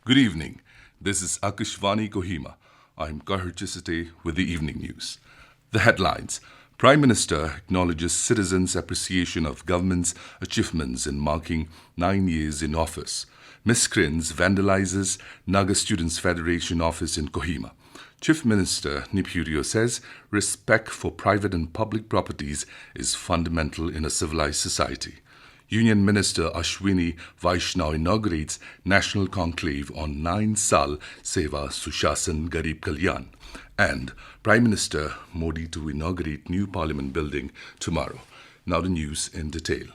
Good evening. This is Akashvani Kohima. I'm Kahar Chisate with the evening news. The headlines. Prime Minister acknowledges citizens' appreciation of government's achievements in marking 9 years in office. Miscreants vandalizes Naga Students Federation office in Kohima. Chief Minister Neiphiu Rio says respect for private and public properties is fundamental in a civilized society. Union Minister Ashwini Vaishnaw inaugurates National Conclave on 9 Saal, Seva, Sushasan, Gareeb, Kalyan. And Prime Minister Modi to inaugurate new Parliament building tomorrow. Now the news in detail.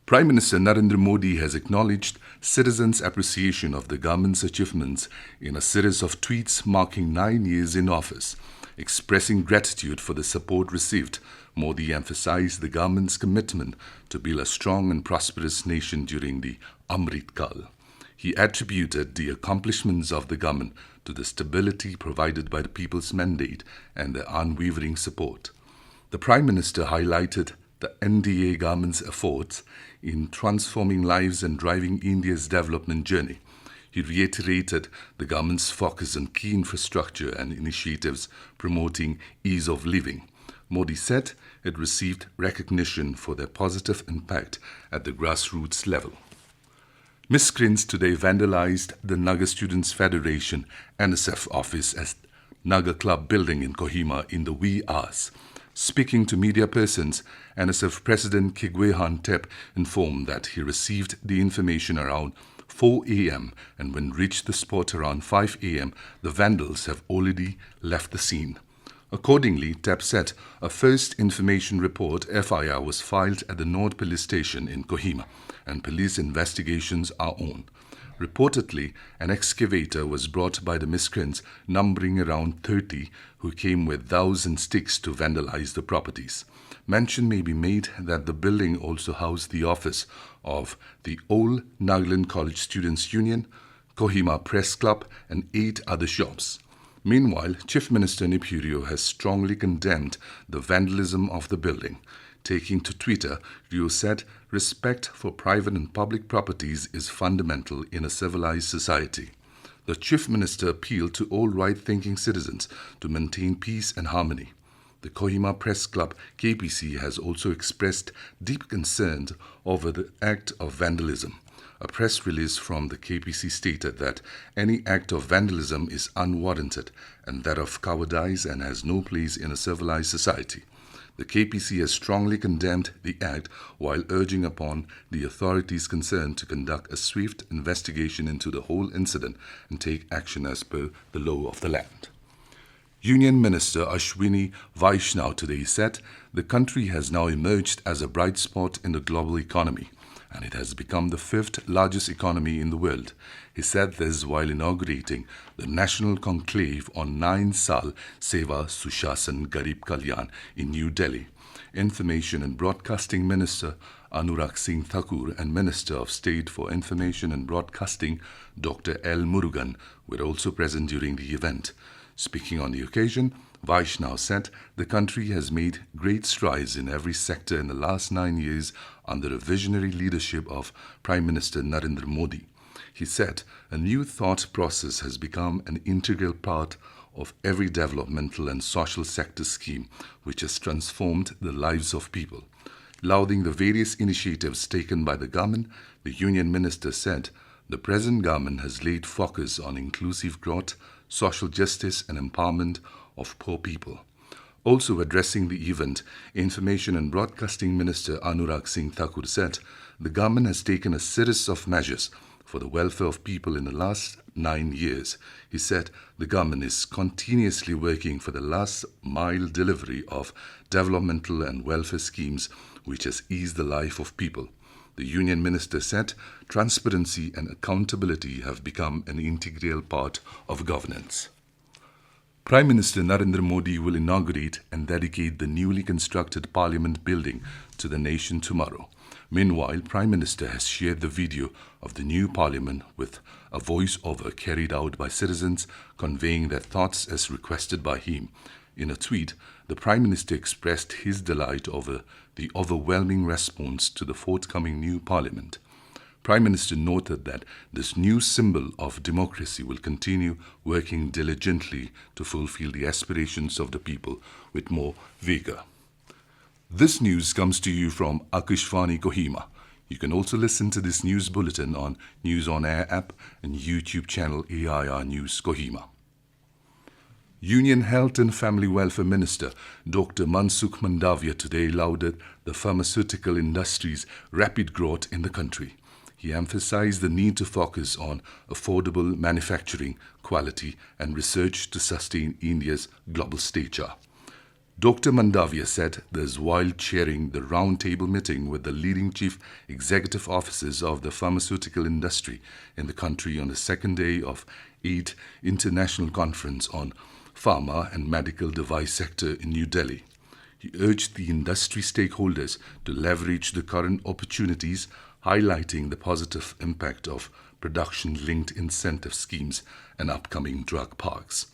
Prime Minister Narendra Modi has acknowledged citizens' appreciation of the government's achievements in a series of tweets marking 9 years in office. Expressing gratitude for the support received, Modi emphasized the government's commitment to build a strong and prosperous nation during the Amrit Kal. He attributed the accomplishments of the government to the stability provided by the people's mandate and their unwavering support. The Prime Minister highlighted the NDA government's efforts in transforming lives and driving India's development journey. He reiterated the government's focus on key infrastructure and initiatives promoting ease of living. Modi said it received recognition for their positive impact at the grassroots level. Miscreants today vandalized the Naga Students Federation NSF office at Naga Club building in Kohima in the wee hours. Speaking to media persons, NSF President Kigwe Tep informed that he received the information around 4 a.m. and when reached the spot around 5 a.m., the vandals have already left the scene. Accordingly, Tep said a first information report FIR was filed at the North Police Station in Kohima and police investigations are on. Reportedly, an excavator was brought by the miscreants numbering around 30 who came with 1,000 sticks to vandalize the properties. Mention may be made that the building also housed the office of the Old Nagaland College Students Union, Kohima Press Club and 8 other shops. Meanwhile, Chief Minister Neiphiu Rio has strongly condemned the vandalism of the building. Taking to Twitter, Rio said, respect for private and public properties is fundamental in a civilized society. The Chief Minister appealed to all right-thinking citizens to maintain peace and harmony. The Kohima Press Club KPC has also expressed deep concern over the act of vandalism. A press release from the KPC stated that any act of vandalism is unwarranted and that of cowardice and has no place in a civilized society. The KPC has strongly condemned the act while urging upon the authorities concerned to conduct a swift investigation into the whole incident and take action as per the law of the land. Union Minister Ashwini Vaishnaw today said the country has now emerged as a bright spot in the global economy and it has become the 5th largest economy in the world. He said this while inaugurating the National Conclave on 9 Saal, Seva, Sushasan, Gareeb, Kalyan in New Delhi. Information and Broadcasting Minister Anurag Thakur and Minister of State for Information and Broadcasting Dr. L. Murugan were also present during the event. Speaking on the occasion, Vaishnaw said the country has made great strides in every sector in the last 9 years under the visionary leadership of Prime Minister Narendra Modi. He said a new thought process has become an integral part of every developmental and social sector scheme which has transformed the lives of people. Lauding the various initiatives taken by the government, the Union Minister said the present government has laid focus on inclusive growth, social justice and empowerment of poor people. Also addressing the event, Information and Broadcasting Minister Anurag Thakur said the government has taken a series of measures for the welfare of people in the last 9 years. He said the government is continuously working for the last mile delivery of developmental and welfare schemes which has eased the life of people. The Union Minister said transparency and accountability have become an integral part of governance. Prime Minister Narendra Modi will inaugurate and dedicate the newly constructed Parliament building to the nation tomorrow. Meanwhile, Prime Minister has shared the video of the new Parliament with a voice-over carried out by citizens conveying their thoughts as requested by him. In a tweet, the Prime Minister expressed his delight over the overwhelming response to the forthcoming new Parliament. Prime Minister noted that this new symbol of democracy will continue working diligently to fulfill the aspirations of the people with more vigor. This news comes to you from Akashvani, Kohima. You can also listen to this news bulletin on News on Air app and YouTube channel AIR News Kohima. Union Health and Family Welfare Minister Dr. Mansukh Mandavia today lauded the pharmaceutical industry's rapid growth in the country. He emphasized the need to focus on affordable manufacturing, quality and research to sustain India's global stature. Dr. Mandavia said this while chairing the roundtable meeting with the leading chief executive officers of the pharmaceutical industry in the country on the second day of 8th International Conference on Pharma and Medical Device Sector in New Delhi. He urged the industry stakeholders to leverage the current opportunities, highlighting the positive impact of production-linked incentive schemes and upcoming drug parks.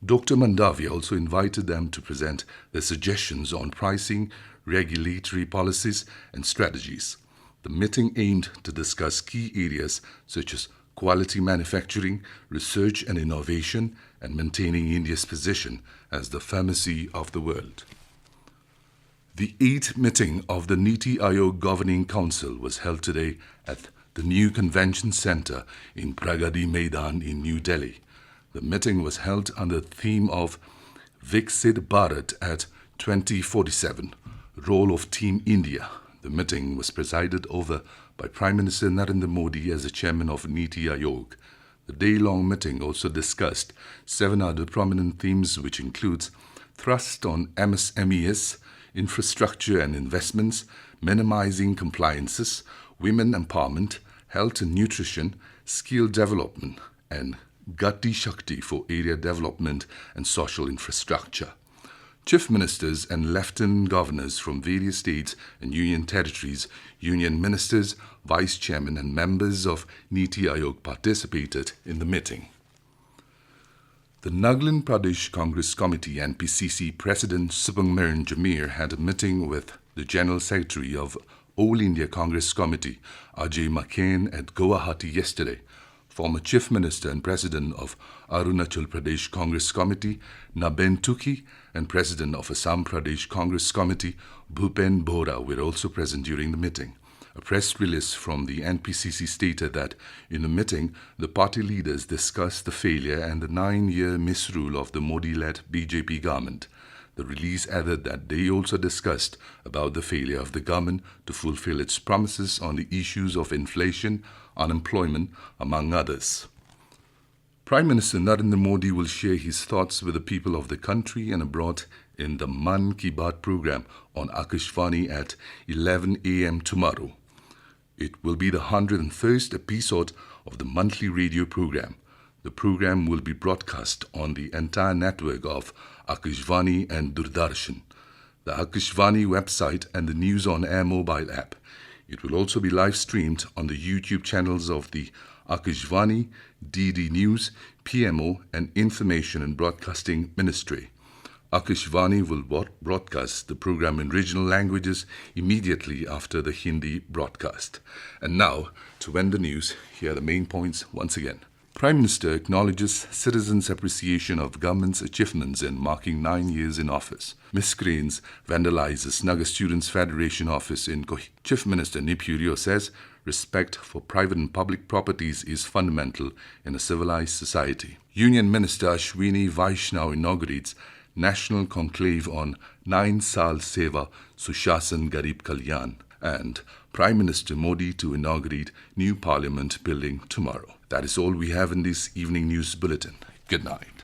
Dr. Mandavia also invited them to present their suggestions on pricing, regulatory policies and strategies. The meeting aimed to discuss key areas such as quality manufacturing, research and innovation, and maintaining India's position as the pharmacy of the world. The 8th meeting of the Niti Ayog Governing Council was held today at the new Convention Centre in Pragati Maidan in New Delhi. The meeting was held under the theme of Viksit Bharat at 2047, Role of Team India. The meeting was presided over by Prime Minister Narendra Modi as the chairman of Niti Ayog. The day-long meeting also discussed 7 other prominent themes, which includes thrust on MSMEs, infrastructure and investments, minimizing compliances, women empowerment, health and nutrition, skill development, and Gati Shakti for area development and social infrastructure. Chief ministers and lieutenant governors from various states and union territories, union ministers, vice chairmen and members of Niti Ayog participated in the meeting. The Nagaland Pradesh Congress Committee NPCC President Subramanian Jamir had a meeting with the General Secretary of All India Congress Committee, Ajay McCain, at Guwahati yesterday. Former Chief Minister and President of Arunachal Pradesh Congress Committee, Naben Tuki, and President of Assam Pradesh Congress Committee, Bhupen Bora, were also present during the meeting. A press release from the NPCC stated that in the meeting, the party leaders discussed the failure and the 9-year misrule of the Modi-led BJP government. The release added that they also discussed about the failure of the government to fulfill its promises on the issues of inflation, unemployment, among others. Prime Minister Narendra Modi will share his thoughts with the people of the country and abroad in the Man Ki Baat program on Akashvani at 11 a.m. tomorrow. It will be the 101st episode of the monthly radio program. The program will be broadcast on the entire network of Akashvani and Doordarshan, the Akashvani website and the News on Air mobile app. It will also be live streamed on the YouTube channels of the Akashvani, DD News, PMO and Information and Broadcasting Ministry. Akashvani will broadcast the program in regional languages immediately after the Hindi broadcast. And now, to end the news, here are the main points once again. Prime Minister acknowledges citizens' appreciation of government's achievements in marking 9 years in office. Miscreants vandalizes Naga Students Federation office in Kohima. Chief Minister Neiphiu Rio says respect for private and public properties is fundamental in a civilized society. Union Minister Ashwini Vaishnaw inaugurates National Conclave on 9 Saal, Seva, Sushasan, Gareeb, Kalyan, and Prime Minister Modi to inaugurate new Parliament building tomorrow. That is all we have in this evening news bulletin. Good night.